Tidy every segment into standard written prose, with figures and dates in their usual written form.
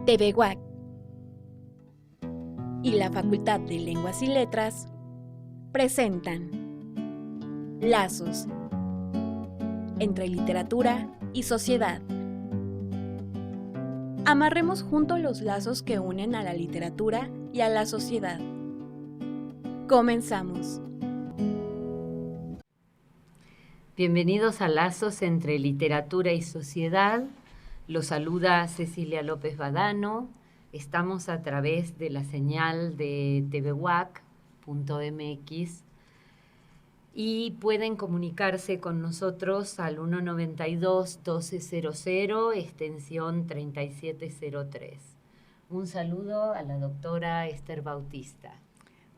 TV UAC y la Facultad de Lenguas y Letras presentan Lazos entre literatura y sociedad. Amarremos juntos los lazos que unen a la literatura y a la sociedad. Comenzamos. Bienvenidos a Lazos entre literatura y sociedad. Los saluda Cecilia López Badano. Estamos a través de la señal de tvwac.mx y pueden comunicarse con nosotros al 192-1200, extensión 3703. Un saludo a la doctora Esther Bautista.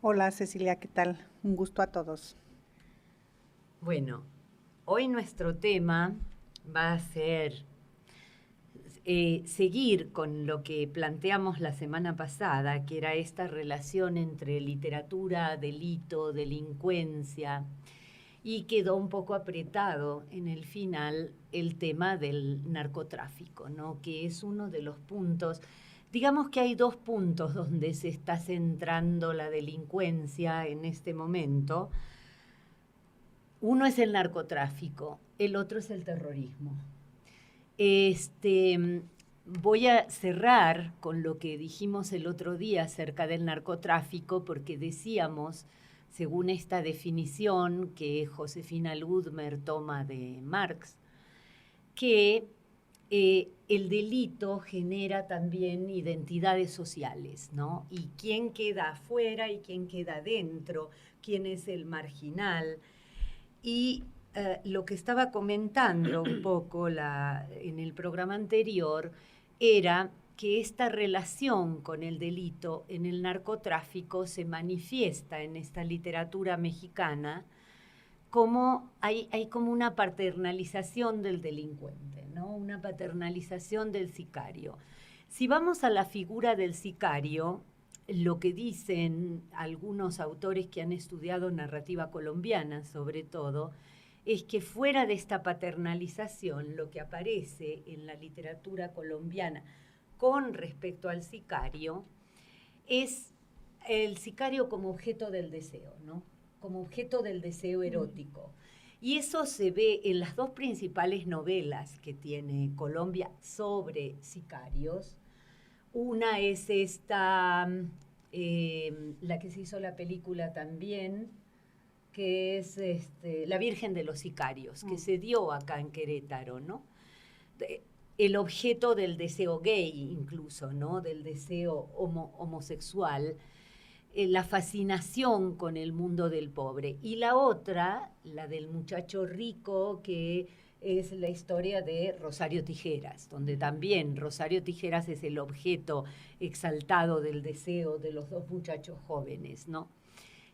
Hola Cecilia, ¿qué tal? Un gusto a todos. Bueno, hoy nuestro tema va a ser seguir con lo que planteamos la semana pasada, que era esta relación entre literatura, delito, delincuencia, y quedó un poco apretado en el final el tema del narcotráfico, ¿no? Que es uno de los puntos. Digamos que hay dos puntos donde se está centrando la delincuencia en este momento. Uno es el narcotráfico, el otro es el terrorismo. Voy a cerrar con lo que dijimos el otro día acerca del narcotráfico, porque decíamos, según esta definición que Josefina Ludmer toma de Marx, que el delito genera también identidades sociales, ¿no? Y quién queda afuera y quién queda dentro, quién es el marginal. Y lo que estaba comentando un poco en el programa anterior era que esta relación con el delito en el narcotráfico se manifiesta en esta literatura mexicana como hay como una paternalización del delincuente, ¿no? Una paternalización del sicario. Si vamos a la figura del sicario, lo que dicen algunos autores que han estudiado narrativa colombiana, sobre todo, es que fuera de esta paternalización, lo que aparece en la literatura colombiana con respecto al sicario es el sicario como objeto del deseo, ¿no? Como objeto del deseo erótico. Y eso se ve en las dos principales novelas que tiene Colombia sobre sicarios. Una es esta, la que se hizo la película también, que es La Virgen de los Sicarios, que se dio acá en Querétaro, ¿no? El objeto del deseo gay incluso, ¿no? Del deseo homosexual, la fascinación con el mundo del pobre. Y la otra, la del muchacho rico, que es la historia de Rosario Tijeras, donde también Rosario Tijeras es el objeto exaltado del deseo de los dos muchachos jóvenes, ¿no?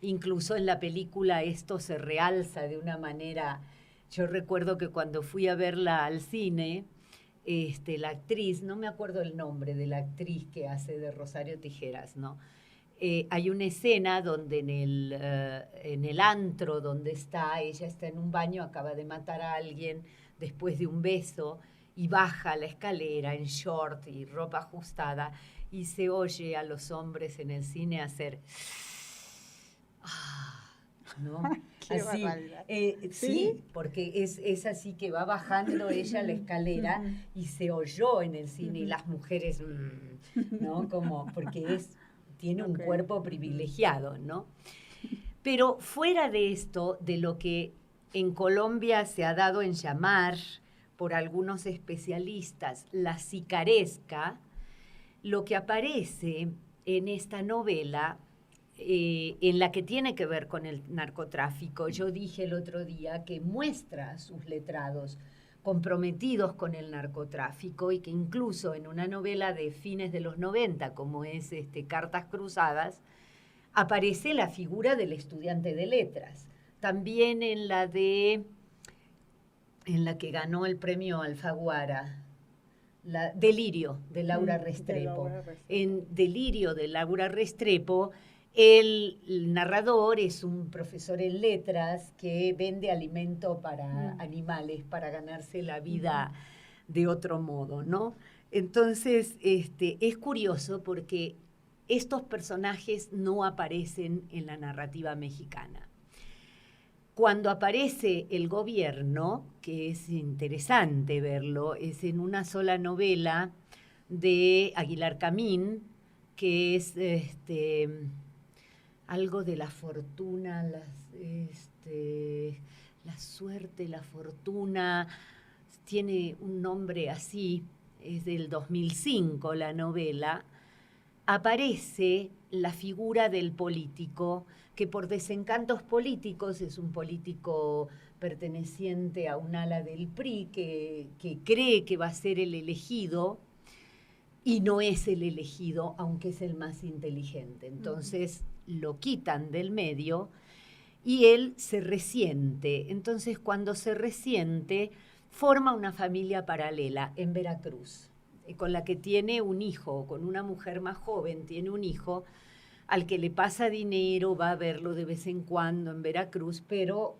Incluso en la película esto se realza de una manera. Yo recuerdo que cuando fui a verla al cine, la actriz, no me acuerdo el nombre de la actriz que hace de Rosario Tijeras, ¿no? Hay una escena donde en el antro donde ella está en un baño, acaba de matar a alguien después de un beso y baja la escalera en short y ropa ajustada y se oye a los hombres en el cine hacer... ¿no? Qué así, barbaridad. ¿Sí? Porque es así que va bajando ella la escalera y se oyó en el cine y las mujeres, ¿no? Como, porque tiene un cuerpo privilegiado, ¿no? Pero fuera de esto, de lo que en Colombia se ha dado en llamar por algunos especialistas la sicaresca, lo que aparece en esta novela, en la que tiene que ver con el narcotráfico, yo dije el otro día que muestra a sus letrados comprometidos con el narcotráfico y que incluso en una novela de fines de los 90, como es Cartas Cruzadas, aparece la figura del estudiante de letras. También en la que ganó el premio Alfaguara, Delirio, de Laura Restrepo. En Delirio, de Laura Restrepo, el narrador es un profesor en letras que vende alimento para animales para ganarse la vida de otro modo, ¿no? Entonces, es curioso porque estos personajes no aparecen en la narrativa mexicana. Cuando aparece el gobierno, que es interesante verlo, es en una sola novela de Aguilar Camín, que es algo de la fortuna, la suerte, la fortuna, tiene un nombre así, es del 2005 la novela. Aparece la figura del político, que por desencantos políticos es un político perteneciente a un ala del PRI que cree que va a ser el elegido y no es el elegido, aunque es el más inteligente. Entonces lo quitan del medio y él se resiente. Entonces cuando se resiente, forma una familia paralela en Veracruz, con la que tiene un hijo, con una mujer más joven, tiene un hijo al que le pasa dinero, va a verlo de vez en cuando en Veracruz, pero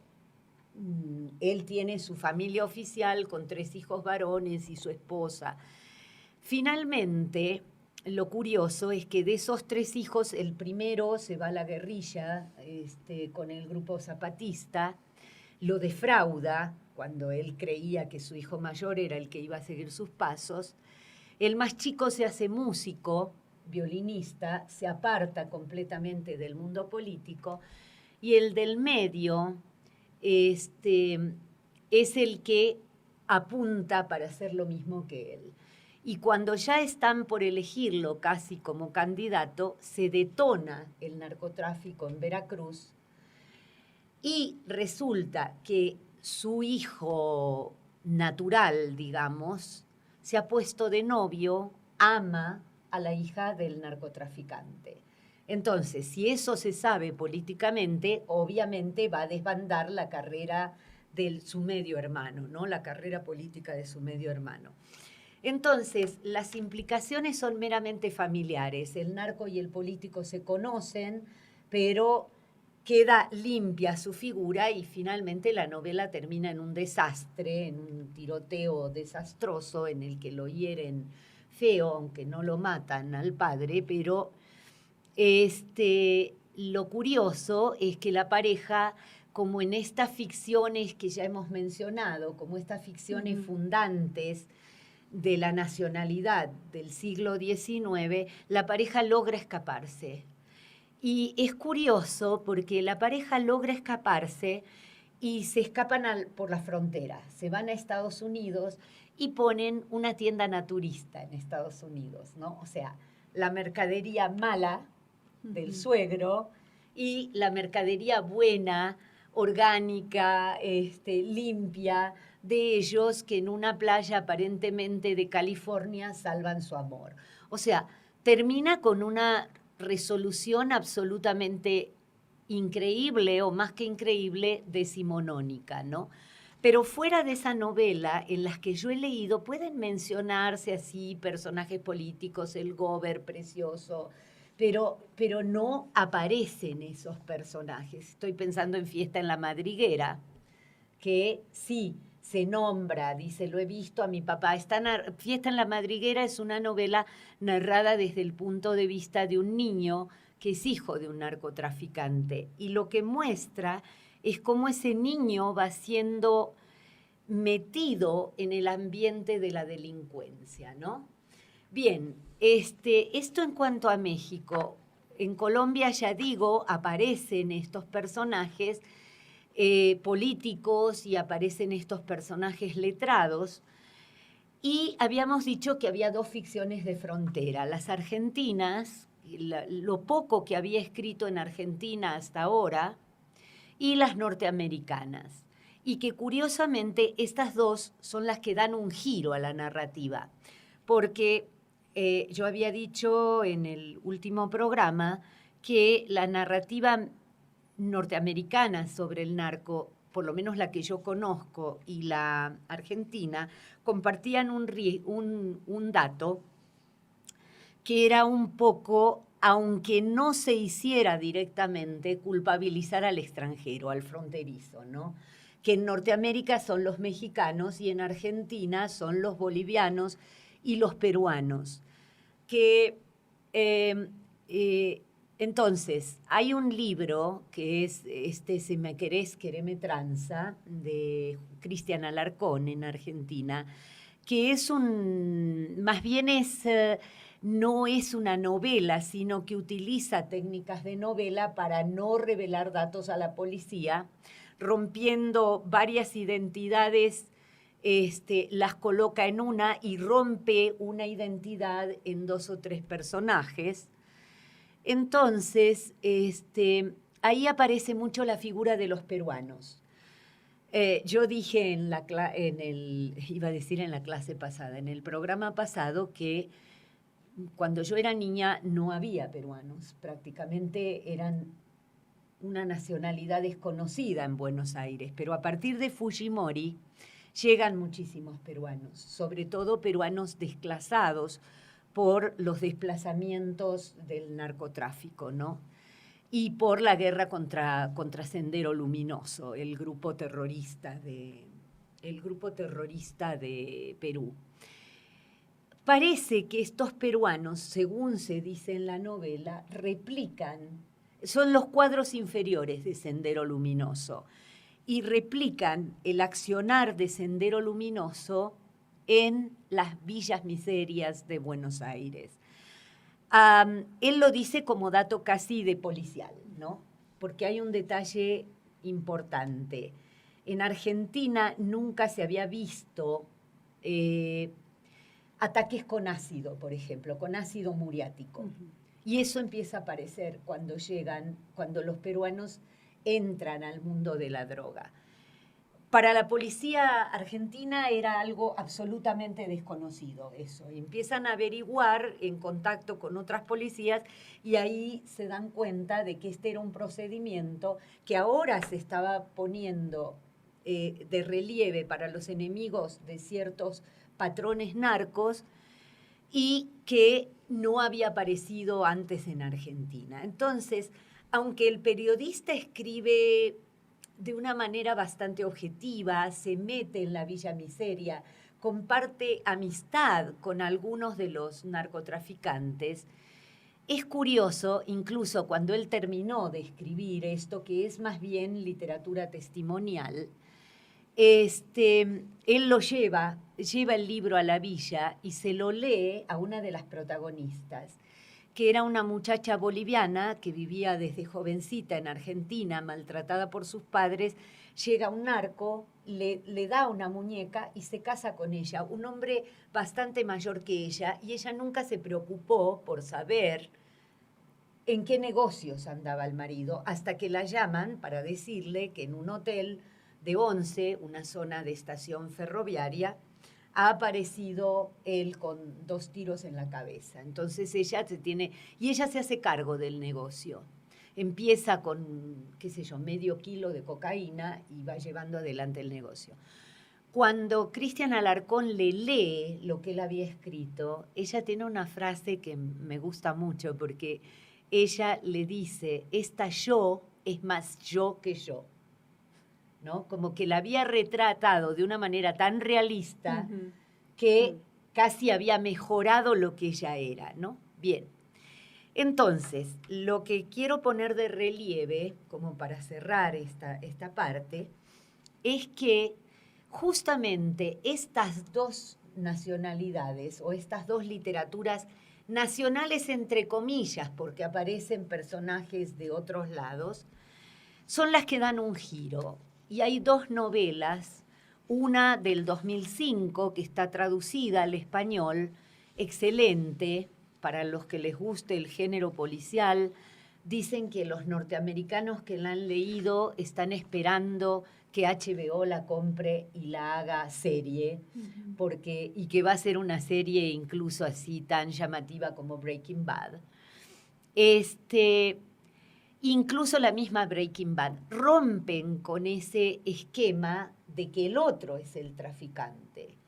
él tiene su familia oficial con 3 hijos varones y su esposa. Finalmente, lo curioso es que de esos 3 hijos, el primero se va a la guerrilla con el grupo zapatista, lo defrauda cuando él creía que su hijo mayor era el que iba a seguir sus pasos. El más chico se hace músico, violinista, se aparta completamente del mundo político, y el del medio es el que apunta para hacer lo mismo que él. Y cuando ya están por elegirlo casi como candidato, se detona el narcotráfico en Veracruz y resulta que su hijo natural, digamos, se ha puesto de novio, ama a la hija del narcotraficante. Entonces, si eso se sabe políticamente, obviamente va a desbandar la carrera de su medio hermano, ¿no? La carrera política de su medio hermano. Entonces, las implicaciones son meramente familiares. El narco y el político se conocen, pero queda limpia su figura y finalmente la novela termina en un desastre, en un tiroteo desastroso en el que lo hieren feo, aunque no lo matan al padre, pero lo curioso es que la pareja, como en estas ficciones que ya hemos mencionado, como estas ficciones fundantes de la nacionalidad del siglo XIX, la pareja logra escaparse. Y es curioso porque la pareja logra escaparse y se escapan por la frontera, se van a Estados Unidos y ponen una tienda naturista en Estados Unidos, ¿no? O sea, la mercadería mala del suegro y la mercadería buena, orgánica, limpia, de ellos que en una playa aparentemente de California salvan su amor. O sea, termina con una resolución absolutamente increíble, o más que increíble, decimonónica, ¿no? Pero fuera de esa novela, en las que yo he leído, pueden mencionarse así personajes políticos, el Gober precioso, pero no aparecen esos personajes. Estoy pensando en Fiesta en la Madriguera, que sí se nombra, dice, lo he visto a mi papá. Fiesta en la Madriguera es una novela narrada desde el punto de vista de un niño que es hijo de un narcotraficante. Y lo que muestra es cómo ese niño va siendo metido en el ambiente de la delincuencia, ¿no? Bien, esto en cuanto a México. En Colombia, ya digo, aparecen estos personajes políticos y aparecen estos personajes letrados. Y habíamos dicho que había 2 ficciones de frontera, las argentinas, lo poco que había escrito en Argentina hasta ahora, y las norteamericanas. Y que curiosamente estas 2 son las que dan un giro a la narrativa, porque yo había dicho en el último programa que la narrativa norteamericana sobre el narco, por lo menos la que yo conozco, y la argentina, compartían un dato que era un poco, aunque no se hiciera directamente, culpabilizar al extranjero, al fronterizo, ¿no? Que en Norteamérica son los mexicanos y en Argentina son los bolivianos y los peruanos. Entonces, hay un libro que es Si me querés, quereme tranza, de Cristian Alarcón en Argentina, que es más bien no es una novela, sino que utiliza técnicas de novela para no revelar datos a la policía, rompiendo varias identidades, las coloca en una y rompe una identidad en 2 o 3 personajes. Entonces, ahí aparece mucho la figura de los peruanos. Yo dije en la clase pasada, en el programa pasado, que cuando yo era niña no había peruanos, prácticamente eran una nacionalidad desconocida en Buenos Aires, pero a partir de Fujimori llegan muchísimos peruanos, sobre todo peruanos desplazados por los desplazamientos del narcotráfico, ¿no? Y por la guerra contra Sendero Luminoso, el grupo terrorista de Perú. Parece que estos peruanos, según se dice en la novela, son los cuadros inferiores de Sendero Luminoso y replican el accionar de Sendero Luminoso en las villas miserias de Buenos Aires. Él lo dice como dato casi de policial, ¿no? Porque hay un detalle importante. En Argentina nunca se había visto ataques con ácido, por ejemplo, con ácido muriático. Uh-huh. Y eso empieza a aparecer cuando los peruanos entran al mundo de la droga. Para la policía argentina era algo absolutamente desconocido eso. Empiezan a averiguar en contacto con otras policías y ahí se dan cuenta de que este era un procedimiento que ahora se estaba poniendo de relieve para los enemigos de ciertos patrones narcos y que no había aparecido antes en Argentina. Entonces, aunque el periodista escribe de una manera bastante objetiva, se mete en la Villa Miseria, comparte amistad con algunos de los narcotraficantes. Es curioso, incluso cuando él terminó de escribir esto, que es más bien literatura testimonial, él lo lleva el libro a la villa y se lo lee a una de las protagonistas, que era una muchacha boliviana que vivía desde jovencita en Argentina, maltratada por sus padres. Llega un narco, le da una muñeca y se casa con ella, un hombre bastante mayor que ella, y ella nunca se preocupó por saber en qué negocios andaba el marido, hasta que la llaman para decirle que en un hotel de Once, una zona de estación ferroviaria, ha aparecido él con 2 tiros en la cabeza. Entonces ella se hace cargo del negocio. Empieza con, medio kilo de cocaína y va llevando adelante el negocio. Cuando Cristian Alarcón le lee lo que él había escrito, ella tiene una frase que me gusta mucho porque ella le dice, esta yo es más yo que yo. ¿No? Como que la había retratado de una manera tan realista uh-huh. que casi había mejorado lo que ella era, ¿no? Bien. Entonces, lo que quiero poner de relieve, como para cerrar esta parte, es que justamente estas 2 nacionalidades o estas 2 literaturas nacionales entre comillas, porque aparecen personajes de otros lados, son las que dan un giro. Y hay 2 novelas, una del 2005 que está traducida al español, excelente, para los que les guste el género policial. Dicen que los norteamericanos que la han leído están esperando que HBO la compre y la haga serie, y que va a ser una serie incluso así tan llamativa como Breaking Bad. Incluso la misma Breaking Bad, rompen con ese esquema de que el otro es el traficante.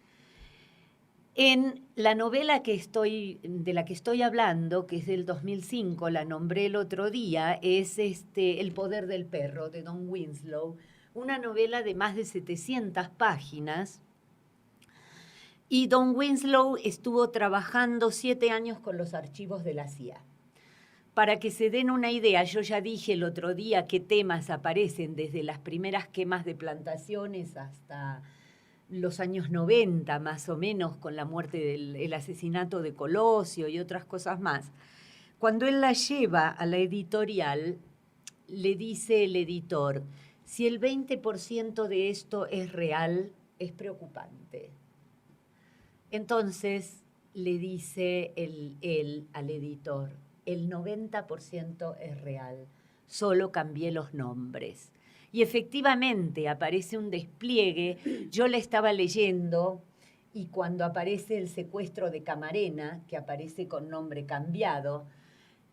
En la novela de la que estoy hablando, que es del 2005, la nombré el otro día, es El poder del perro, de Don Winslow, una novela de más de 700 páginas, Y Don Winslow estuvo trabajando 7 años con los archivos de la CIA. Para que se den una idea, yo ya dije el otro día qué temas aparecen desde las primeras quemas de plantaciones hasta los años 90, más o menos, con la muerte el asesinato de Colosio y otras cosas más. Cuando él la lleva a la editorial, le dice el editor, si el 20% de esto es real, es preocupante. Entonces le dice él al editor, el 90% es real, solo cambié los nombres. Y efectivamente aparece un despliegue, yo la estaba leyendo y cuando aparece el secuestro de Camarena, que aparece con nombre cambiado,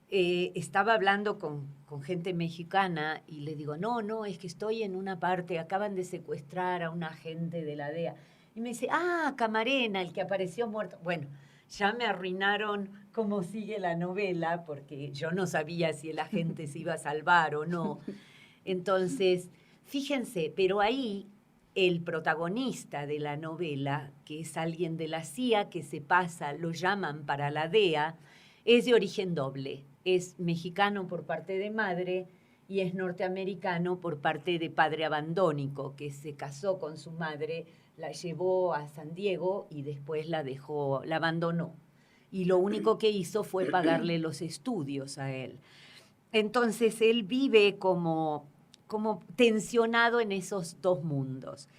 estaba hablando con gente mexicana y le digo, no, es que estoy en una parte, acaban de secuestrar a un agente de la DEA. Y me dice, Camarena, el que apareció muerto. Bueno, ya me arruinaron cómo sigue la novela, porque yo no sabía si el agente se iba a salvar o no. Entonces, fíjense, pero ahí el protagonista de la novela, que es alguien de la CIA que se pasa, lo llaman para la DEA, es de origen doble. Es mexicano por parte de madre y es norteamericano por parte de padre abandónico, que se casó con su madre, la llevó a San Diego y después la abandonó. Y lo único que hizo fue pagarle los estudios a él. Entonces él vive como tensionado en esos dos mundos.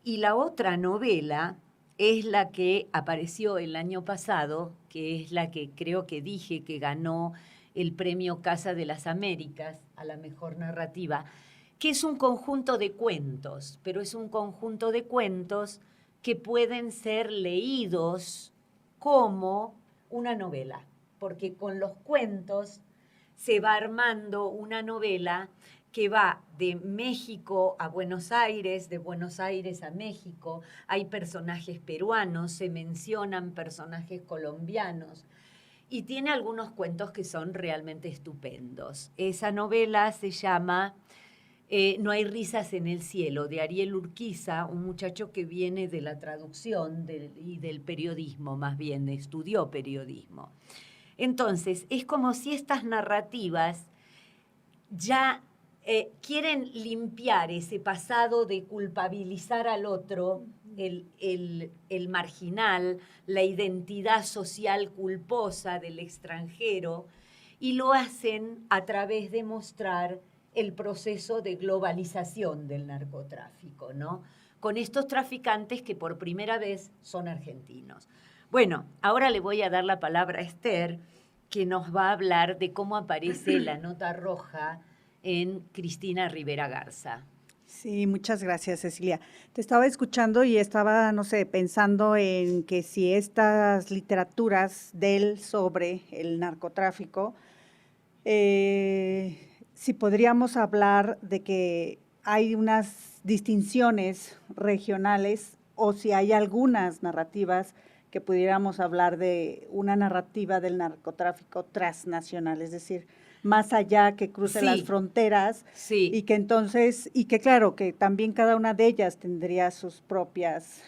Y la otra novela es la que apareció el año pasado, que es la que creo que dije que ganó el premio Casa de las Américas a la mejor narrativa, que es un conjunto de cuentos, pero es un conjunto de cuentos que pueden ser leídos como una novela, porque con los cuentos se va armando una novela que va de México a Buenos Aires, de Buenos Aires a México. Hay personajes peruanos, se mencionan personajes colombianos y tiene algunos cuentos que son realmente estupendos. Esa novela se llama No hay risas en el cielo, de Ariel Urquiza, un muchacho que viene de la traducción y del periodismo, más bien, estudió periodismo. Entonces, es como si estas narrativas ya quieren limpiar ese pasado de culpabilizar al otro, el marginal, la identidad social culposa del extranjero, y lo hacen a través de mostrar el proceso de globalización del narcotráfico, ¿no? Con estos traficantes que por primera vez son argentinos. Bueno, ahora le voy a dar la palabra a Esther, que nos va a hablar de cómo aparece la nota roja en Cristina Rivera Garza. Sí, muchas gracias, Cecilia. Te estaba escuchando y estaba, no sé, pensando en que si estas literaturas de él sobre el narcotráfico, si podríamos hablar de que hay unas distinciones regionales o si hay algunas narrativas que pudiéramos hablar de una narrativa del narcotráfico transnacional, es decir, más allá que cruce las fronteras y que entonces, y que claro, que también cada una de ellas tendría sus propias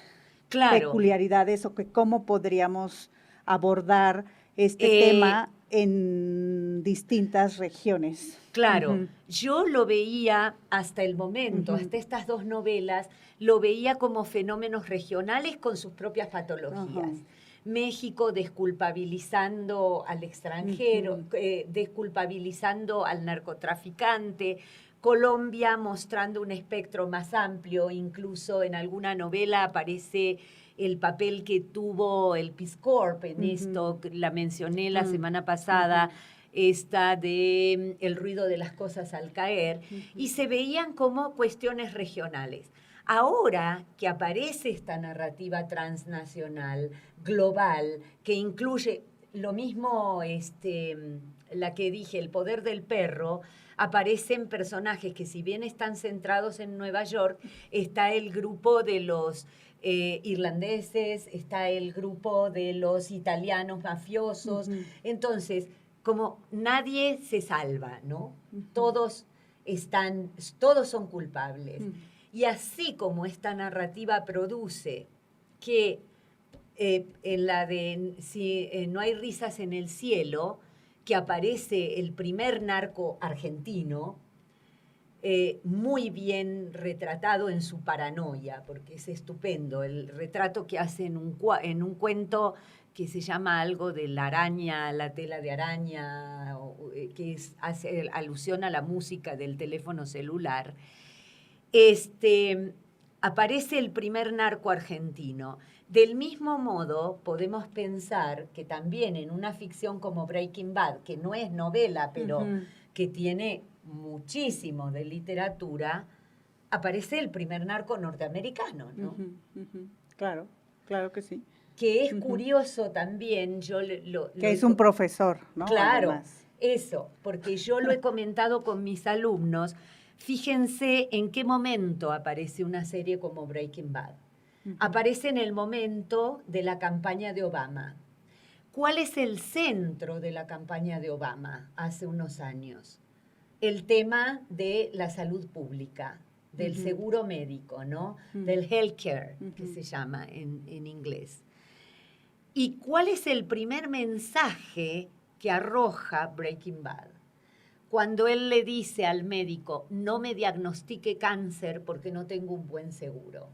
peculiaridades o que cómo podríamos abordar este tema en distintas regiones. Claro, yo lo veía hasta el momento, hasta estas dos novelas, lo veía como fenómenos regionales con sus propias patologías. México desculpabilizando al extranjero, desculpabilizando al narcotraficante, Colombia mostrando un espectro más amplio, incluso en alguna novela aparece el papel que tuvo el Peace Corps en esto, la mencioné la semana pasada, esta de el ruido de las cosas al caer, y se veían como cuestiones regionales. Ahora que aparece esta narrativa transnacional, global, que incluye lo mismo, la que dije, El poder del perro, aparecen personajes que si bien están centrados en Nueva York, está el grupo de los irlandeses, está el grupo de los italianos mafiosos, entonces, como nadie se salva, ¿no? Todos son culpables. Y así como esta narrativa produce que en la de si no hay risas en el cielo, que aparece el primer narco argentino, muy bien retratado en su paranoia, porque es estupendo el retrato que hace en un cuento que se llama algo de la araña, la tela de araña, hace alusión a la música del teléfono celular. Aparece el primer narco argentino. Del mismo modo, podemos pensar que también en una ficción como Breaking Bad, que no es novela, pero que tiene muchísimo de literatura, aparece el primer narco norteamericano, ¿no? Claro, claro que sí. Que es curioso también, que es un profesor, ¿no? Claro, además. Eso, porque yo lo he comentado con mis alumnos. Fíjense en qué momento aparece una serie como Breaking Bad. Aparece en el momento de la campaña de Obama. ¿Cuál es el centro de la campaña de Obama hace unos años? El tema de la salud pública, del seguro médico, ¿no? Del healthcare, que se llama en inglés. ¿Y cuál es el primer mensaje que arroja Breaking Bad? Cuando él le dice al médico, no me diagnostique cáncer porque no tengo un buen seguro.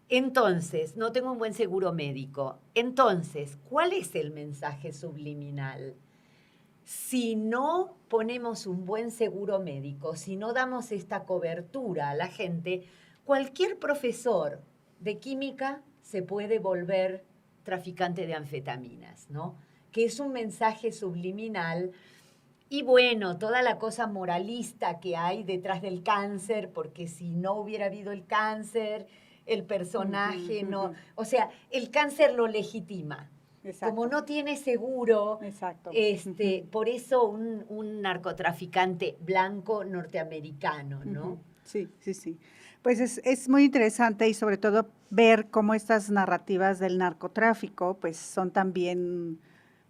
Entonces, no tengo un buen seguro médico. Entonces, ¿cuál es el mensaje subliminal? Si no ponemos un buen seguro médico, si no damos esta cobertura a la gente, cualquier profesor de química se puede volver traficante de anfetaminas, ¿no? Que es un mensaje subliminal. Y bueno, toda la cosa moralista que hay detrás del cáncer, porque si no hubiera habido el cáncer, el personaje no... O sea, el cáncer lo legitima. Exacto. Como no tiene seguro, exacto. Por eso un narcotraficante blanco norteamericano, ¿no? Sí, sí, sí. Pues es muy interesante y sobre todo ver cómo estas narrativas del narcotráfico pues son también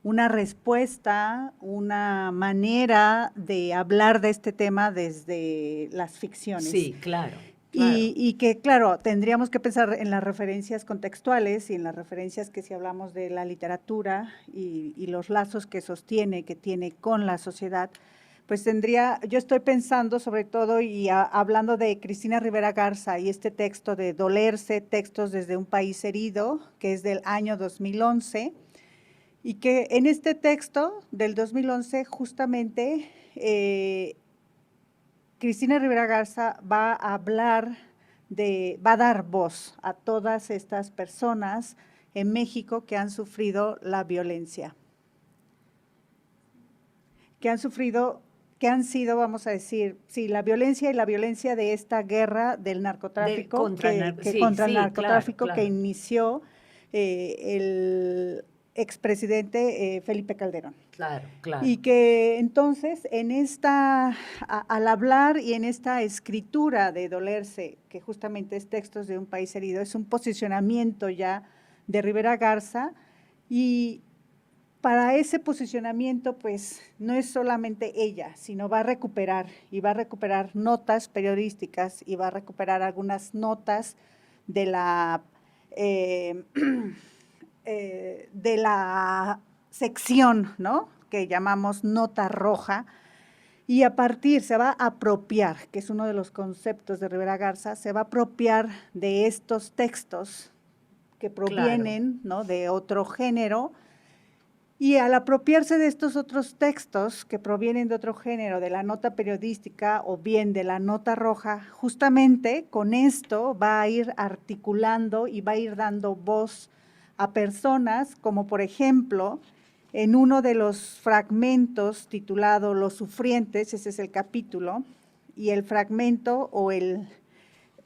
una respuesta, una manera de hablar de este tema desde las ficciones. Sí, claro. Y que, claro, tendríamos que pensar en las referencias contextuales y en las referencias que si hablamos de la literatura y los lazos que tiene con la sociedad, pues yo estoy pensando sobre todo y hablando de Cristina Rivera Garza y este texto de Dolerse, textos desde un país herido, que es del año 2011, y que en este texto del 2011 justamente Cristina Rivera Garza va a dar voz a todas estas personas en México que han sufrido la violencia, que han sido, vamos a decir, sí, la violencia y la violencia de esta guerra del narcotráfico, contra el narcotráfico claro. Que inició el expresidente Felipe Calderón. Claro. Y que entonces al hablar y en esta escritura de Dolerse, que justamente es Textos de un país herido, es un posicionamiento ya de Rivera Garza, y para ese posicionamiento pues no es solamente ella, sino va a recuperar notas periodísticas y va a recuperar algunas notas de la sección, ¿no?, que llamamos nota roja, y se va a apropiar, que es uno de los conceptos de Rivera Garza, se va a apropiar de estos textos que provienen, claro, ¿no?, de otro género, y al apropiarse de estos otros textos que provienen de otro género, de la nota periodística o bien de la nota roja, justamente con esto va a ir articulando y va a ir dando voz a personas como, por ejemplo, en uno de los fragmentos titulado Los Sufrientes, ese es el capítulo, y el fragmento o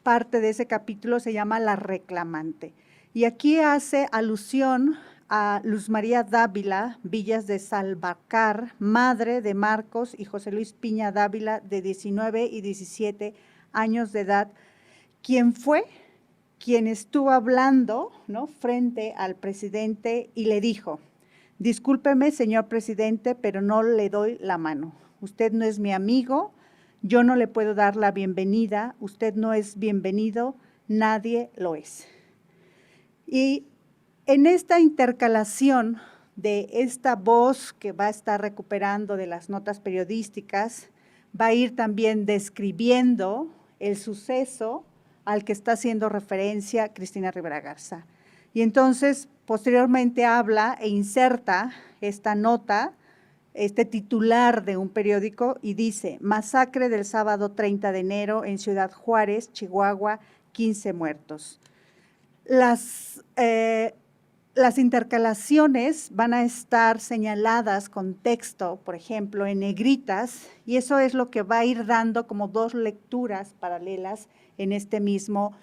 parte de ese capítulo se llama La Reclamante. Y aquí hace alusión a Luz María Dávila Villas de Salvacar, madre de Marcos y José Luis Piña Dávila, de 19 y 17 años de edad, quien estuvo hablando, ¿no?, frente al presidente y le dijo: discúlpeme, señor presidente, pero no le doy la mano. Usted no es mi amigo, yo no le puedo dar la bienvenida, usted no es bienvenido, nadie lo es. Y en esta intercalación de esta voz que va a estar recuperando de las notas periodísticas, va a ir también describiendo el suceso al que está haciendo referencia Cristina Rivera Garza. Y entonces, posteriormente habla e inserta esta nota, este titular de un periódico, y dice: masacre del sábado 30 de enero en Ciudad Juárez, Chihuahua, 15 muertos. Las intercalaciones van a estar señaladas con texto, por ejemplo, en negritas, y eso es lo que va a ir dando como dos lecturas paralelas en este mismo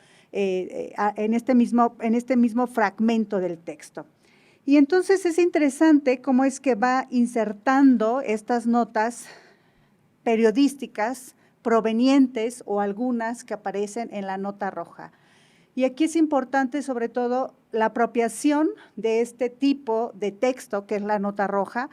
fragmento del texto. Y entonces es interesante cómo es que va insertando estas notas periodísticas provenientes o algunas que aparecen en la nota roja. Y aquí es importante sobre todo la apropiación de este tipo de texto que es la nota roja,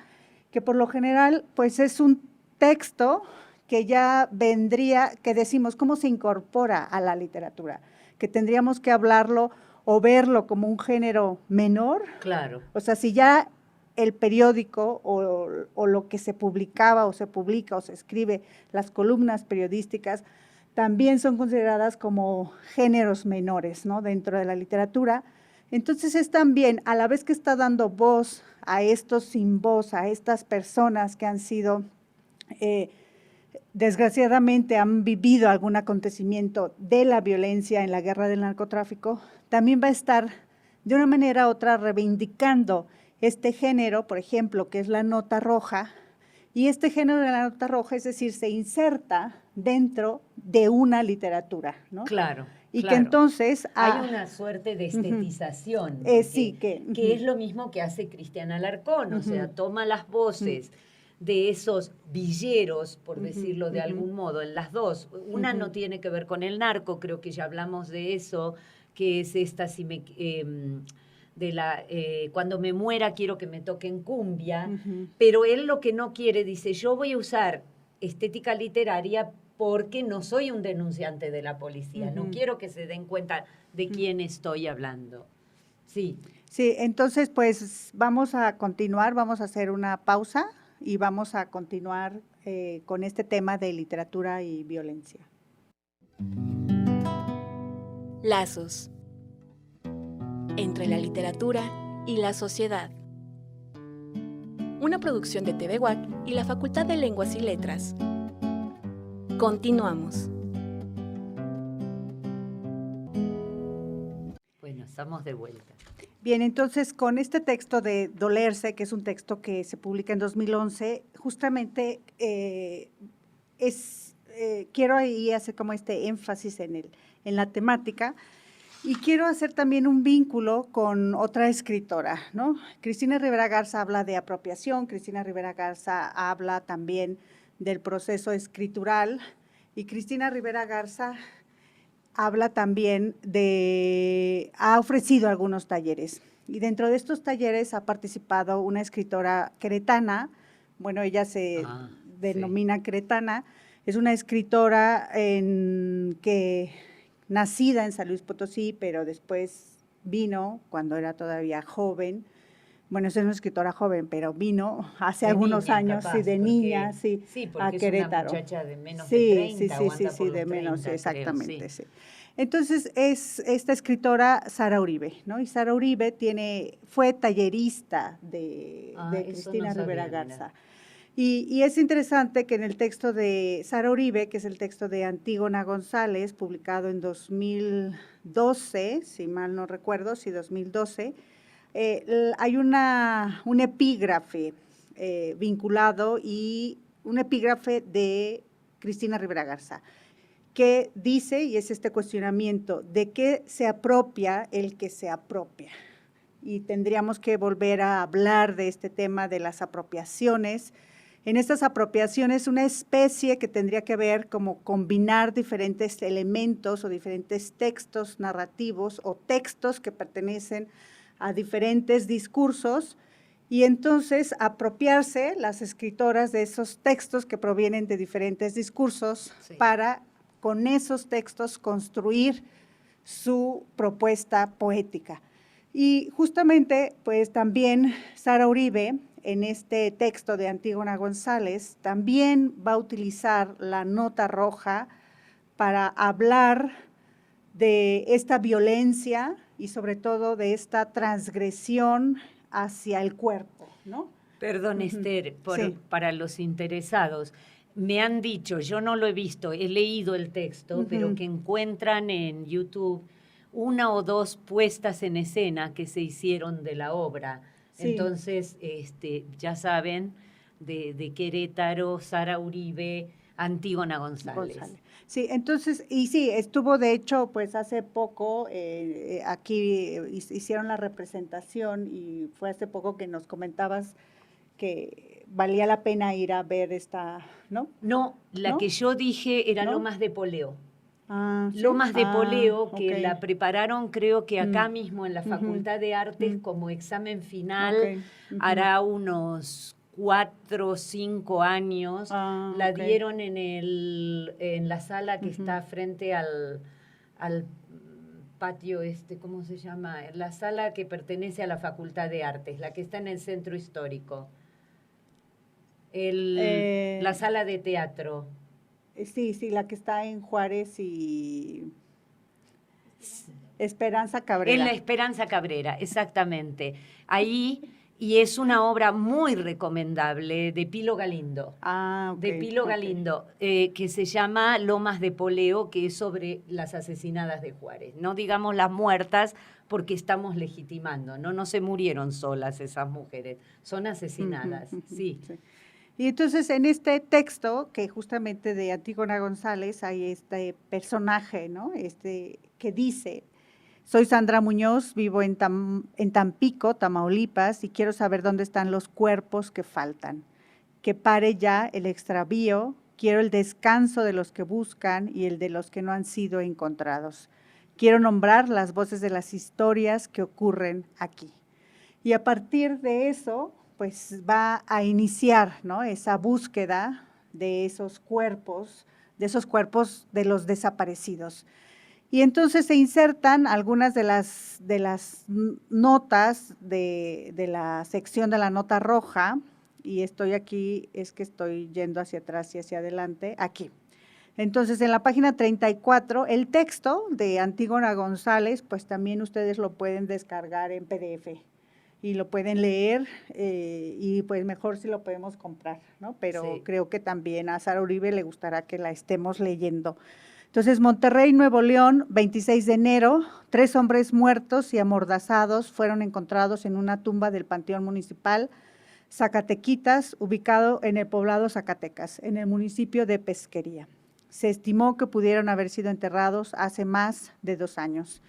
que por lo general pues es un texto que ya vendría, que decimos, ¿cómo se incorpora a la literatura? Que tendríamos que hablarlo o verlo como un género menor. Claro. O sea, si ya el periódico o lo que se publicaba o se publica o se escribe, las columnas periodísticas, también son consideradas como géneros menores, ¿no?, dentro de la literatura. Entonces es también, a la vez que está dando voz a estos sin voz, a estas personas que han sido, desgraciadamente han vivido algún acontecimiento de la violencia en la guerra del narcotráfico, también va a estar de una manera u otra reivindicando este género, por ejemplo, que es la nota roja, y este género de la nota roja, es decir, se inserta dentro de una literatura, ¿no? Claro. Y claro. que entonces… hay una suerte de estetización, sí, que es lo mismo que hace Cristian Alarcón, o sea, toma las voces de esos villeros, por decirlo de algún modo, en las dos. Una no tiene que ver con el narco, creo que ya hablamos de eso, que es esta, cuando me muera quiero que me toquen cumbia, pero él lo que no quiere, dice, yo voy a usar estética literaria porque no soy un denunciante de la policía, no quiero que se den cuenta de quién estoy hablando. Sí. Sí, entonces pues vamos a continuar, vamos a hacer una pausa y vamos a continuar con este tema de literatura y violencia. Lazos entre la literatura y la sociedad. Una producción de TV UAC y la Facultad de Lenguas y Letras. Continuamos. Bueno, estamos de vuelta. Bien, entonces con este texto de Dolerse, que es un texto que se publica en 2011, justamente quiero ahí hacer como este énfasis en la temática. Y quiero hacer también un vínculo con otra escritora, ¿no? Cristina Rivera Garza habla de apropiación, Cristina Rivera Garza habla también del proceso escritural, y Cristina Rivera Garza habla también ha ofrecido algunos talleres. Y dentro de estos talleres ha participado una escritora queretana, bueno, ella se denomina queretana, es una escritora nacida en San Luis Potosí, pero después vino cuando era todavía joven. Bueno, es una escritora joven, pero vino hace algunos años, capaz, de niña, a Querétaro. Es una muchacha de menos de 30, sí, de menos, 30, exactamente, creo, sí. Entonces, es esta escritora Sara Uribe, ¿no? Y Sara Uribe fue tallerista de Cristina Rivera Garza. Y es interesante que en el texto de Sara Uribe, que es el texto de Antígona González, publicado en 2012, si mal no recuerdo, 2012, hay un epígrafe vinculado y un epígrafe de Cristina Rivera Garza, que dice, y es este cuestionamiento, ¿de qué se apropia el que se apropia? Y tendríamos que volver a hablar de este tema de las apropiaciones. En estas apropiaciones, una especie que tendría que ver como combinar diferentes elementos o diferentes textos narrativos o textos que pertenecen a diferentes discursos, y entonces apropiarse las escritoras de esos textos que provienen de diferentes discursos para con esos textos construir su propuesta poética. Y justamente, pues también Sara Uribe, en este texto de Antígona González, también va a utilizar la nota roja para hablar de esta violencia y sobre todo de esta transgresión hacia el cuerpo, ¿no? Perdón, Esther, para los interesados, me han dicho, yo no lo he visto, he leído el texto, pero que encuentran en YouTube una o dos puestas en escena que se hicieron de la obra. Sí. Entonces, ya saben, de Querétaro, Sara Uribe, Antígona González. Sí, entonces, y sí, estuvo de hecho, pues hace poco, aquí hicieron la representación y fue hace poco que nos comentabas que valía la pena ir a ver esta, ¿no? No, la que yo dije era Lomas de Poleo. ¿Sí? Lomas de Poleo, que la prepararon creo que acá mismo en la Facultad de Artes como examen final, hará unos 4 o 5 años, la dieron en la sala que está frente al patio ¿cómo se llama? La sala que pertenece a la Facultad de Artes, la que está en el centro histórico. La sala de teatro. Sí, la que está en Juárez y Esperanza Cabrera. En la Esperanza Cabrera, exactamente. Ahí, y es una obra muy recomendable de Pilo Galindo. De Pilo Galindo, que se llama Lomas de Poleo, que es sobre las asesinadas de Juárez. No digamos las muertas, porque estamos legitimando, no se murieron solas esas mujeres, son asesinadas, sí. Y entonces en este texto, que justamente de Antígona González, hay este personaje, ¿no? Que dice: soy Sandra Muñoz, vivo en Tampico, Tamaulipas, y quiero saber dónde están los cuerpos que faltan. Que pare ya el extravío, quiero el descanso de los que buscan y el de los que no han sido encontrados. Quiero nombrar las voces de las historias que ocurren aquí. Y a partir de eso, pues va a iniciar, ¿no?, esa búsqueda de esos cuerpos de los desaparecidos. Y entonces se insertan algunas de las notas de la sección de la nota roja, y estoy aquí, es que estoy yendo hacia atrás y hacia adelante, aquí. Entonces, en la página 34, el texto de Antígona González, pues también ustedes lo pueden descargar en PDF. Y lo pueden leer, y pues mejor si lo podemos comprar, ¿no? Pero sí, creo que también a Sara Uribe le gustará que la estemos leyendo. Entonces, Monterrey, Nuevo León, 26 de enero, 3 hombres muertos y amordazados fueron encontrados en una tumba del Panteón Municipal Zacatequitas, ubicado en el poblado Zacatecas, en el municipio de Pesquería. Se estimó que pudieron haber sido enterrados hace más de 2 años.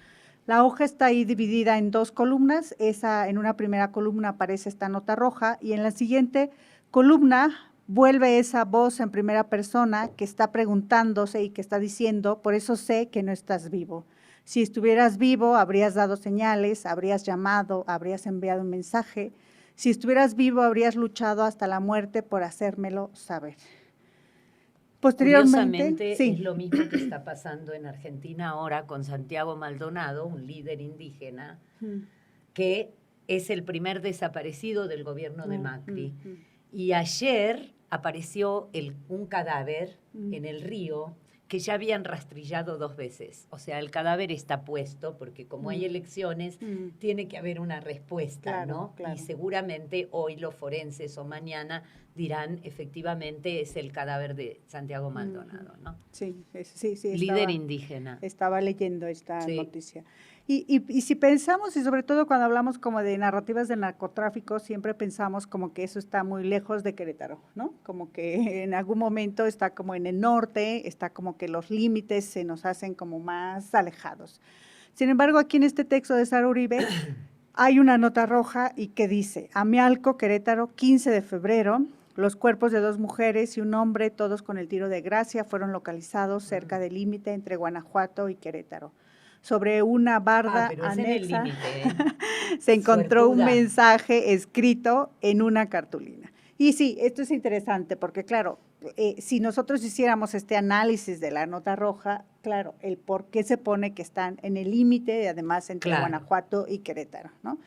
La hoja está ahí dividida en 2 columnas, en una primera columna aparece esta nota roja y en la siguiente columna vuelve esa voz en primera persona que está preguntándose y que está diciendo: por eso sé que no estás vivo. Si estuvieras vivo, habrías dado señales, habrías llamado, habrías enviado un mensaje. Si estuvieras vivo, habrías luchado hasta la muerte por hacérmelo saber. Posteriormente, sí, es lo mismo que está pasando en Argentina ahora con Santiago Maldonado, un líder indígena, que es el primer desaparecido del gobierno de Macri. Y ayer apareció un cadáver en el río que ya habían rastrillado 2 veces. O sea, el cadáver está puesto porque como hay elecciones, tiene que haber una respuesta, claro, ¿no? Claro. Y seguramente hoy los forenses o mañana dirán, efectivamente, es el cadáver de Santiago Maldonado, ¿no? Sí. Líder indígena. Estaba leyendo esta noticia. Y si pensamos, y sobre todo cuando hablamos como de narrativas de narcotráfico, siempre pensamos como que eso está muy lejos de Querétaro, ¿no? Como que en algún momento está como en el norte, está como que los límites se nos hacen como más alejados. Sin embargo, aquí en este texto de Sara Uribe hay una nota roja y que dice: Amialco, Querétaro, 15 de febrero, los cuerpos de 2 mujeres y un hombre, todos con el tiro de gracia, fueron localizados cerca del límite entre Guanajuato y Querétaro. Sobre una barda anexa se encontró un mensaje escrito en una cartulina. Y sí, esto es interesante porque, claro, si nosotros hiciéramos este análisis de la nota roja, claro, el por qué se pone que están en el límite, además entre Claro. Guanajuato y Querétaro, ¿no?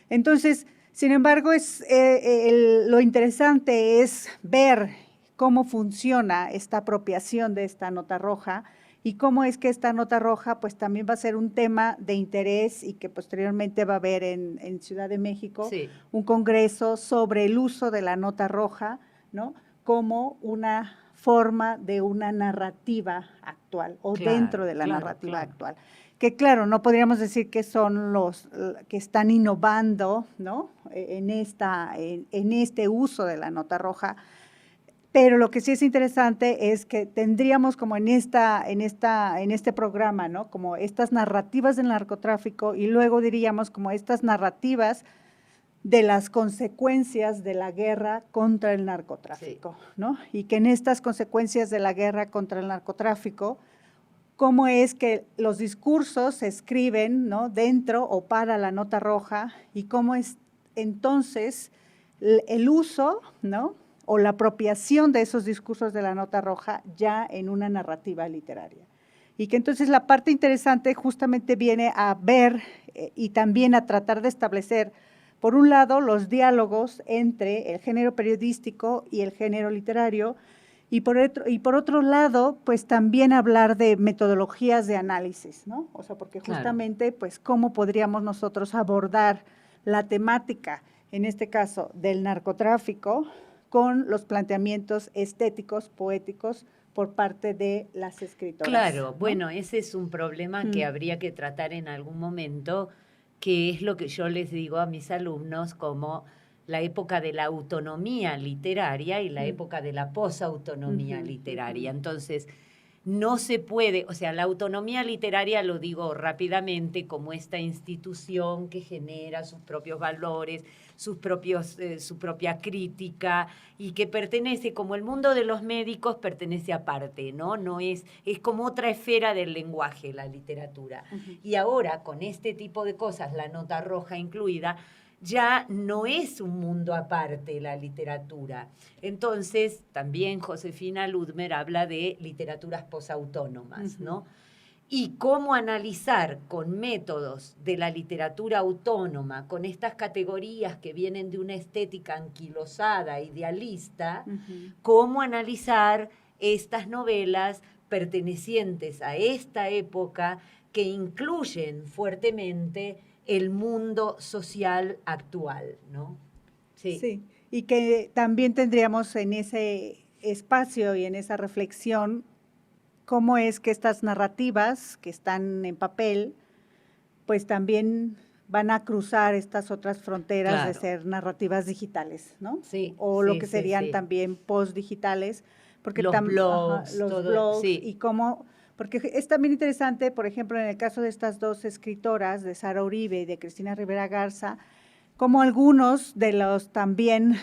Entonces, sin embargo, lo interesante es ver cómo funciona esta apropiación de esta nota roja y cómo es que esta nota roja pues también va a ser un tema de interés y que posteriormente va a haber en Ciudad de México Sí. un congreso sobre el uso de la nota roja, ¿no? Como una forma de una narrativa actual o Claro, dentro de la claro, narrativa claro. actual. Que claro, no podríamos decir que son los que están innovando, ¿no? En este uso de la nota roja, pero lo que sí es interesante es que tendríamos como en este programa, ¿no? Como estas narrativas del narcotráfico y luego diríamos como estas narrativas de las consecuencias de la guerra contra el narcotráfico, sí, ¿no? Y que en estas consecuencias de la guerra contra el narcotráfico, cómo es que los discursos se escriben, ¿no? Dentro o para la nota roja y cómo es entonces el uso, ¿no? O la apropiación de esos discursos de la nota roja ya en una narrativa literaria. Y que entonces la parte interesante justamente viene a ver y también a tratar de establecer, por un lado, los diálogos entre el género periodístico y el género literario, y por otro lado, pues también hablar de metodologías de análisis, ¿no? O sea, porque justamente, claro, pues cómo podríamos nosotros abordar la temática, en este caso, del narcotráfico, con los planteamientos estéticos, poéticos, por parte de las escritoras. Claro, ¿no? bueno, ese es un problema que habría que tratar en algún momento, que es lo que yo les digo a mis alumnos como la época de la autonomía literaria y la época de la posautonomía literaria. Entonces, no se puede, o sea, la autonomía literaria, lo digo rápidamente, como esta institución que genera sus propios valores, su propia crítica y que pertenece, como el mundo de los médicos, pertenece aparte, ¿no? No es como otra esfera del lenguaje, la literatura. Y ahora, con este tipo de cosas, la nota roja incluida, ya no es un mundo aparte la literatura. Entonces, también Josefina Ludmer habla de literaturas posautónomas, ¿no? Y cómo analizar con métodos de la literatura autónoma, con estas categorías que vienen de una estética anquilosada, idealista, cómo analizar estas novelas pertenecientes a esta época que incluyen fuertemente el mundo social actual, ¿no? Sí. Sí, y que también tendríamos en ese espacio y en esa reflexión cómo es que estas narrativas que están en papel, pues también van a cruzar estas otras fronteras, claro, de ser narrativas digitales, ¿no? Sí. O sí, lo que serían sí. también post-digitales, porque los blogs, los blogs y cómo, porque es también interesante, por ejemplo, en el caso de estas dos escritoras, de Sara Uribe y de Cristina Rivera Garza, como algunos de los también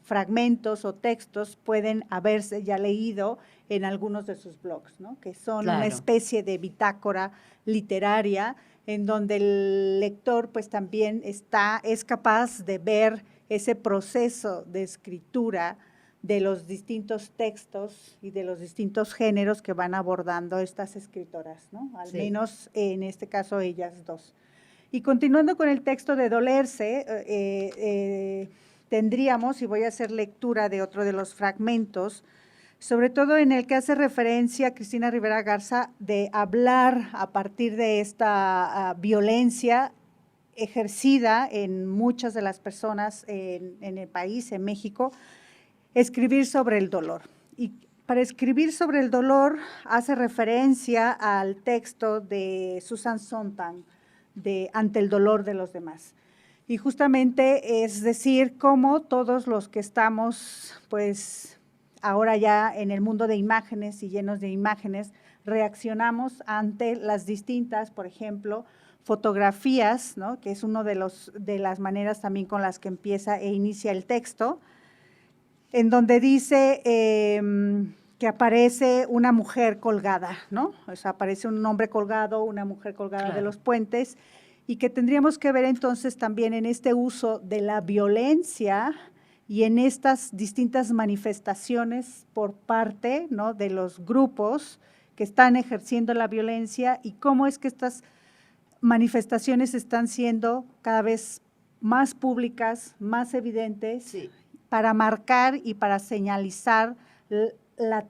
fragmentos o textos pueden haberse ya leído en algunos de sus blogs, ¿no? Que son una especie de bitácora literaria en donde el lector pues también es capaz de ver ese proceso de escritura de los distintos textos y de los distintos géneros que van abordando estas escritoras, ¿no? Al menos en este caso ellas dos. Y continuando con el texto de Dolerse, tendríamos, y voy a hacer lectura de otro de los fragmentos, sobre todo en el que hace referencia a Cristina Rivera Garza de hablar a partir de esta violencia ejercida en muchas de las personas en el país, en México, escribir sobre el dolor. Y para escribir sobre el dolor hace referencia al texto de Susan Sontag, de Ante el dolor de los demás. Y justamente es decir, cómo todos los que estamos, pues, ahora ya en el mundo de imágenes y llenos de imágenes, reaccionamos ante las distintas, por ejemplo, fotografías, ¿no? Que es uno de las maneras también con las que empieza e inicia el texto, en donde dice que aparece una mujer colgada, ¿no? O sea, aparece un hombre colgado, una mujer colgada de los puentes, y que tendríamos que ver entonces también en este uso de la violencia y en estas distintas manifestaciones por parte, ¿no?, de los grupos que están ejerciendo la violencia y cómo es que estas manifestaciones están siendo cada vez más públicas, más evidentes, Sí. para marcar y para señalizar la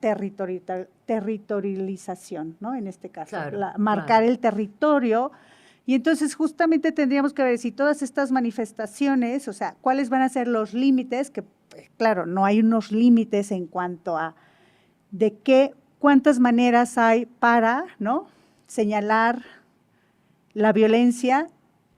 territorialización, ¿no? En este caso, Claro, marcar claro. el territorio. Y entonces justamente tendríamos que ver si todas estas manifestaciones, o sea, cuáles van a ser los límites, que pues, claro, no hay unos límites en cuanto a de cuántas maneras hay para, ¿no?, señalar la violencia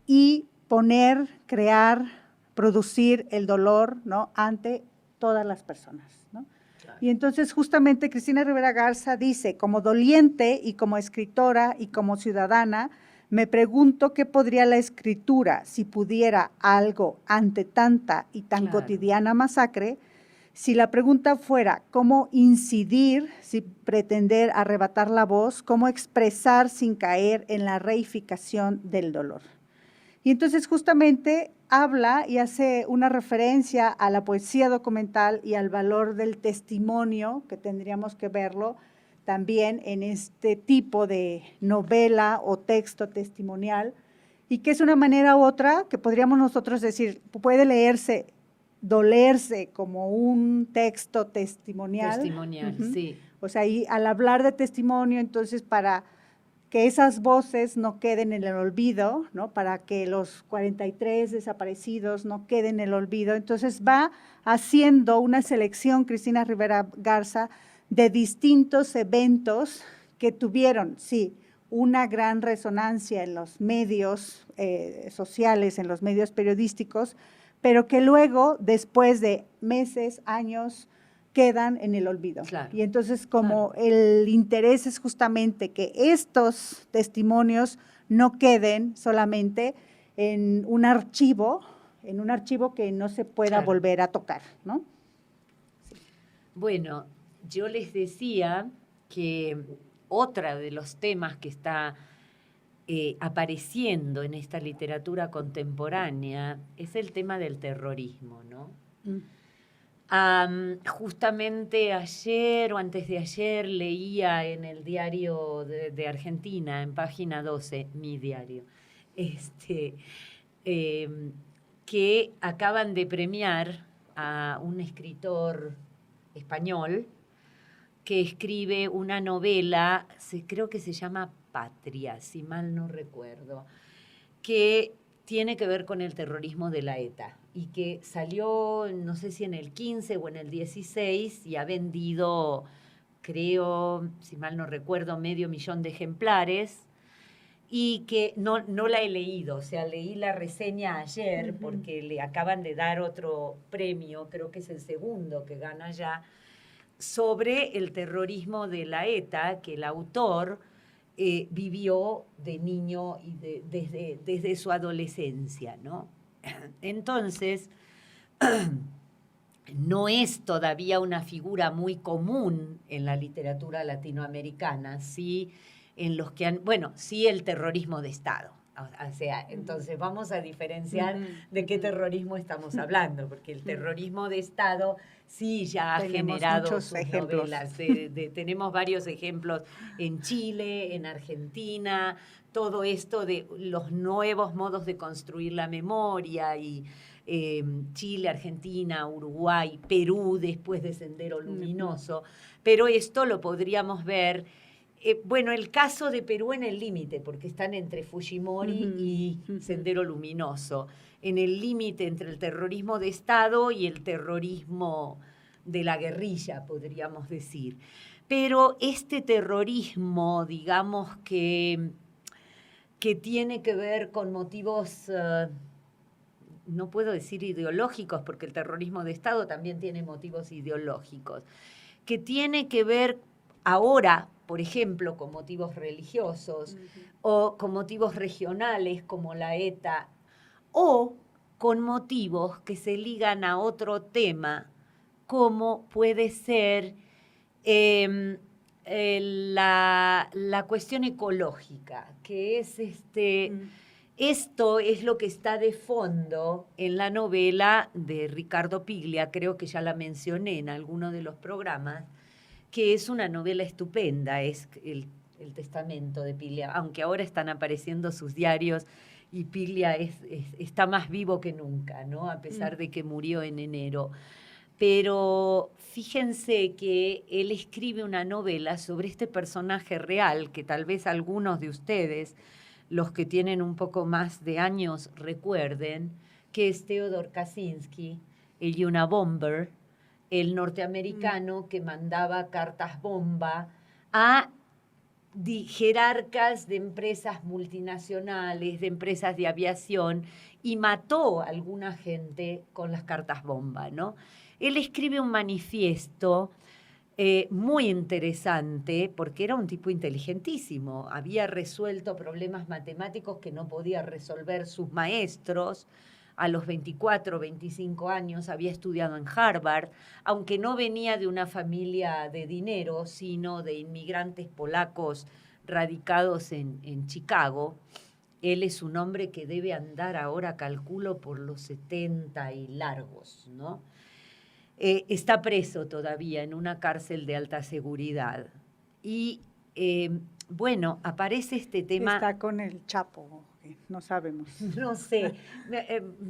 y poner, crear, producir el dolor, ¿no?, ante todas las personas, ¿no? Claro. Y entonces justamente Cristina Rivera Garza dice, como doliente y como escritora y como ciudadana, me pregunto qué podría la escritura, si pudiera algo ante tanta y tan Claro. cotidiana masacre, si la pregunta fuera cómo incidir, sin pretender arrebatar la voz, cómo expresar sin caer en la reificación del dolor. Y entonces justamente habla y hace una referencia a la poesía documental y al valor del testimonio, que tendríamos que verlo también en este tipo de novela o texto testimonial, y que es una manera u otra que podríamos nosotros decir, puede leerse, dolerse como un texto testimonial. Testimonial, sí. O sea, y al hablar de testimonio, entonces para que esas voces no queden en el olvido, ¿no?, para que los 43 desaparecidos no queden en el olvido. Entonces va haciendo una selección, Cristina Rivera Garza, de distintos eventos que tuvieron, sí, una gran resonancia en los medios sociales, en los medios periodísticos, pero que luego, después de meses, años, quedan en el olvido. Claro, y entonces como claro. el interés es justamente que estos testimonios no queden solamente en un archivo que no se pueda Claro. volver a tocar, ¿no? Bueno, yo les decía que otro de los temas que está apareciendo en esta literatura contemporánea es el tema del terrorismo, ¿no? Justamente ayer o antes de ayer leía en el diario de Argentina, en página 12, mi diario, que acaban de premiar a un escritor español que escribe una novela, creo que se llama Patria, si mal no recuerdo, que tiene que ver con el terrorismo de la ETA y que salió, no sé si en el 15 o en el 16 y ha vendido, creo, si mal no recuerdo, 500.000 de ejemplares y que no la he leído, o sea, leí la reseña ayer porque le acaban de dar otro premio, creo que es el segundo que gana ya, sobre el terrorismo de la ETA, que el autor vivió de niño y desde su adolescencia, ¿no? Entonces, no es todavía una figura muy común en la literatura latinoamericana, sí, en los que sí el terrorismo de Estado. O sea, entonces vamos a diferenciar de qué terrorismo estamos hablando, porque el terrorismo de Estado sí ya ha generado sus novelas. Tenemos varios ejemplos en Chile, en Argentina, todo esto de los nuevos modos de construir la memoria y Chile, Argentina, Uruguay, Perú, después de Sendero Luminoso. Pero esto lo podríamos ver, el caso de Perú en el límite, porque están entre Fujimori y Sendero Luminoso, en el límite entre el terrorismo de Estado y el terrorismo de la guerrilla, podríamos decir. Pero este terrorismo, digamos que tiene que ver con motivos, no puedo decir ideológicos, porque el terrorismo de Estado también tiene motivos ideológicos, que tiene que ver ahora, por ejemplo, con motivos religiosos o con motivos regionales como la ETA, o con motivos que se ligan a otro tema, como puede ser la cuestión ecológica, que es Esto es lo que está de fondo en la novela de Ricardo Piglia, creo que ya la mencioné en alguno de los programas, que es una novela estupenda, es el testamento de Piglia, aunque ahora están apareciendo sus diarios y Piglia está más vivo que nunca, ¿no? A pesar de que murió en enero. Pero fíjense que él escribe una novela sobre este personaje real que tal vez algunos de ustedes, los que tienen un poco más de años, recuerden, que es Theodor Kaczynski, el Unabomber, el norteamericano que mandaba cartas bomba a jerarcas de empresas multinacionales, de empresas de aviación, y mató a alguna gente con las cartas bomba, ¿no? Él escribe un manifiesto muy interesante, porque era un tipo inteligentísimo, había resuelto problemas matemáticos que no podían resolver sus maestros. A los 24, 25 años había estudiado en Harvard, aunque no venía de una familia de dinero, sino de inmigrantes polacos radicados en Chicago. Él es un hombre que debe andar ahora, calculo, por los 70 y largos, ¿no? Está preso todavía en una cárcel de alta seguridad. Y bueno, aparece este tema. Está con el Chapo, no sabemos. No sé,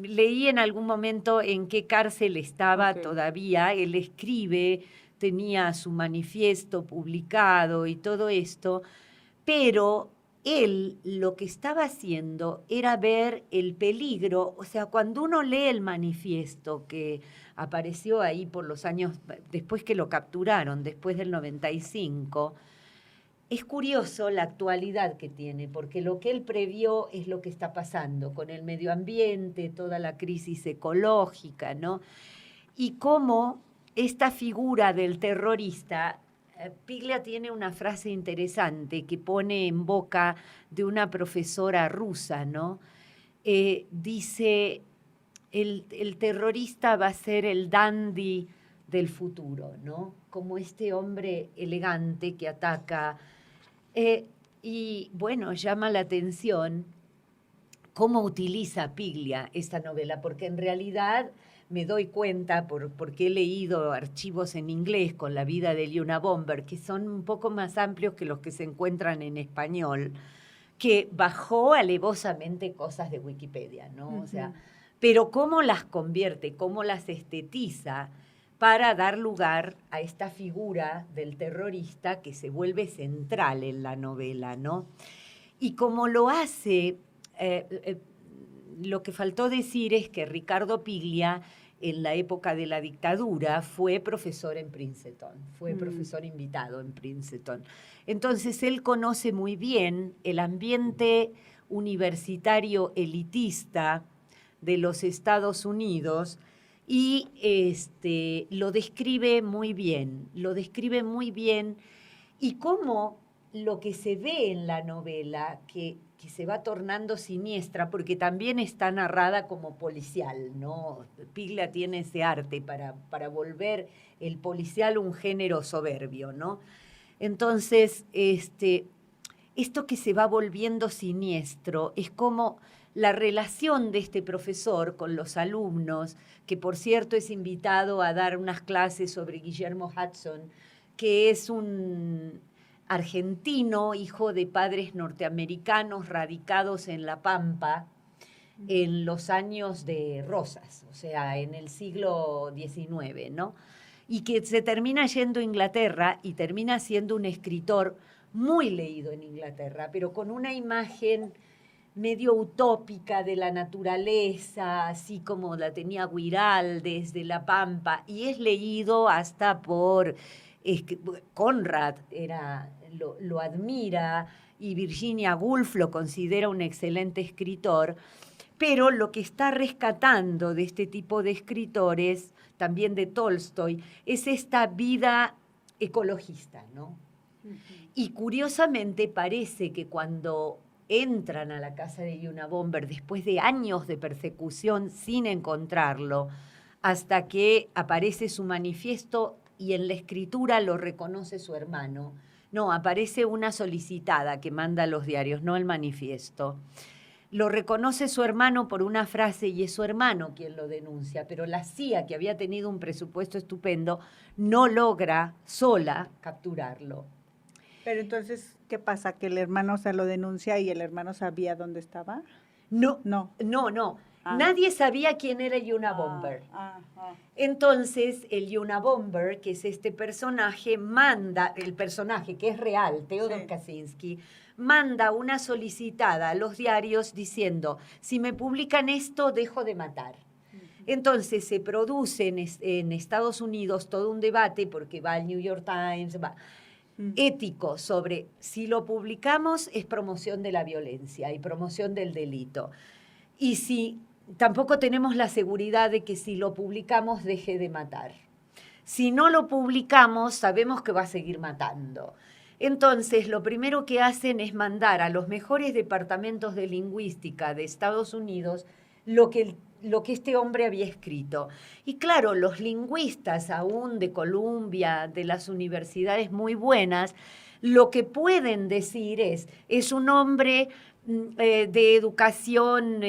leí en algún momento en qué cárcel estaba todavía. Él escribe, tenía su manifiesto publicado y todo esto, pero él lo que estaba haciendo era ver el peligro. O sea, cuando uno lee el manifiesto que apareció ahí por los años, después que lo capturaron, después del 95, es curioso la actualidad que tiene, porque lo que él previó es lo que está pasando con el medio ambiente, toda la crisis ecológica, ¿no? Y cómo esta figura del terrorista, Piglia tiene una frase interesante que pone en boca de una profesora rusa, ¿no? Dice, el terrorista va a ser el dandy del futuro, ¿no? Como este hombre elegante que ataca. Y bueno, llama la atención cómo utiliza Piglia esta novela, porque en realidad me doy cuenta, porque he leído archivos en inglés con la vida de Unabomber, que son un poco más amplios que los que se encuentran en español, que bajó alevosamente cosas de Wikipedia, ¿no? O sea, pero cómo las convierte, cómo las estetiza para dar lugar a esta figura del terrorista que se vuelve central en la novela, ¿no? Y como lo hace, lo que faltó decir es que Ricardo Piglia, en la época de la dictadura, fue profesor en Princeton, fue profesor invitado en Princeton. Entonces él conoce muy bien el ambiente universitario elitista de los Estados Unidos y lo describe muy bien, y cómo lo que se ve en la novela, que se va tornando siniestra, porque también está narrada como policial, ¿no? Piglia tiene ese arte para volver el policial un género soberbio, ¿no? Entonces, esto que se va volviendo siniestro es como la relación de este profesor con los alumnos, que por cierto es invitado a dar unas clases sobre Guillermo Hudson, que es un argentino, hijo de padres norteamericanos radicados en La Pampa en los años de Rosas, o sea, en el siglo XIX, ¿no? Y que se termina yendo a Inglaterra y termina siendo un escritor muy leído en Inglaterra, pero con una imagen medio utópica de la naturaleza, así como la tenía Guiral desde La Pampa, y es leído hasta por Conrad, lo admira, y Virginia Woolf lo considera un excelente escritor, pero lo que está rescatando de este tipo de escritores, también de Tolstoy, es esta vida ecologista, ¿no? Y curiosamente parece que cuando entran a la casa de Unabomber después de años de persecución sin encontrarlo, hasta que aparece su manifiesto y en la escritura lo reconoce su hermano. No, aparece una solicitada que manda los diarios, no el manifiesto. lo reconoce su hermano por una frase y es su hermano quien lo denuncia, pero la CIA, que había tenido un presupuesto estupendo, no logra sola capturarlo. Pero entonces, ¿qué pasa? ¿Que el hermano se lo denuncia y el hermano sabía dónde estaba? No. Ah. Nadie sabía quién era Unabomber. Entonces, el Unabomber, que es este personaje, el personaje que es real, Theodor Kaczynski, manda una solicitada a los diarios diciendo, si me publican esto, dejo de matar. Entonces se produce en Estados Unidos todo un debate, porque va al New York Times, ético, sobre si lo publicamos es promoción de la violencia y promoción del delito. Y si tampoco tenemos la seguridad de que si lo publicamos deje de matar. Si no lo publicamos, sabemos que va a seguir matando. Entonces, lo primero que hacen es mandar a los mejores departamentos de lingüística de Estados Unidos lo que este hombre había escrito. Y claro, los lingüistas aún de Columbia, de las universidades muy buenas, lo que pueden decir es un hombre de educación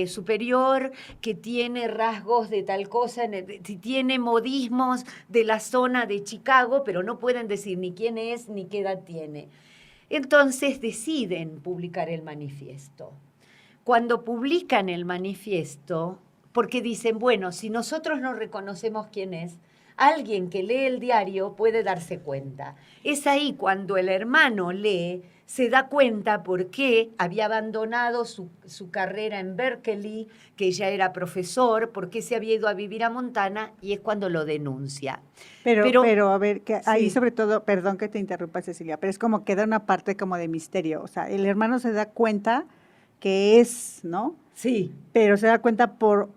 superior, que tiene rasgos de tal cosa, tiene modismos de la zona de Chicago, pero no pueden decir ni quién es ni qué edad tiene. Entonces deciden publicar el manifiesto. Cuando publican el manifiesto, porque dicen, bueno, si nosotros no reconocemos quién es, alguien que lee el diario puede darse cuenta. Es ahí cuando el hermano lee, se da cuenta por qué había abandonado su carrera en Berkeley, que ya era profesor, por qué se había ido a vivir a Montana, y es cuando lo denuncia. Pero a ver, que ahí sí. sobre todo, perdón que te interrumpa, Cecilia, pero es como queda una parte como de misterio. O sea, el hermano se da cuenta que es, ¿no? Sí. Pero se da cuenta por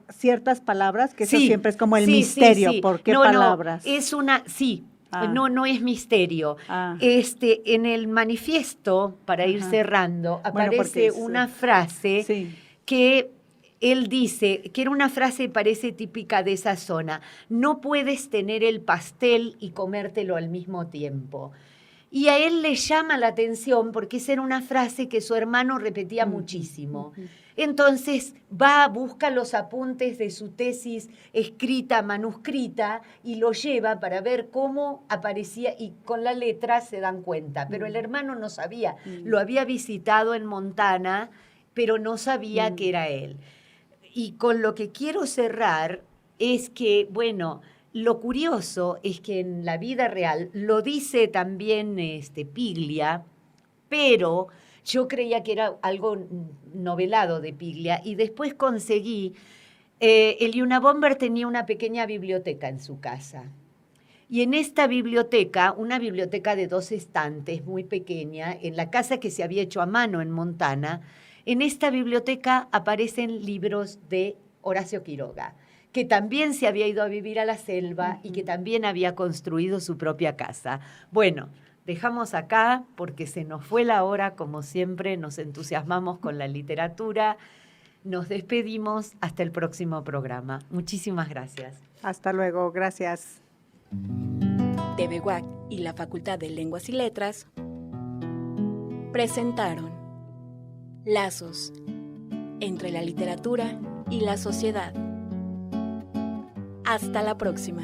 ciertas palabras, que eso siempre es como el misterio. Sí. ¿Por qué palabras? No, es una, no es misterio. En el manifiesto, para ir cerrando, aparece una frase que él dice, que era una frase parece típica de esa zona: no puedes tener el pastel y comértelo al mismo tiempo. Y a él le llama la atención porque esa era una frase que su hermano repetía muchísimo. Entonces busca los apuntes de su tesis escrita, manuscrita, y lo lleva para ver cómo aparecía, y con la letra se dan cuenta. Pero el hermano no sabía, lo había visitado en Montana, pero no sabía que era él. Y con lo que quiero cerrar es que, bueno, lo curioso es que en la vida real, lo dice también Piglia, pero yo creía que era algo novelado de Piglia, y después conseguí, el Unabomber tenía una pequeña biblioteca en su casa. Y en esta biblioteca, una biblioteca de 2 estantes, muy pequeña, en la casa que se había hecho a mano en Montana, en esta biblioteca aparecen libros de Horacio Quiroga, que también se había ido a vivir a la selva y que también había construido su propia casa. Bueno, dejamos acá porque se nos fue la hora, como siempre, nos entusiasmamos con la literatura. Nos despedimos hasta el próximo programa. Muchísimas gracias. Hasta luego, gracias. TV UAC y la Facultad de Lenguas y Letras presentaron Lazos entre la literatura y la sociedad. Hasta la próxima.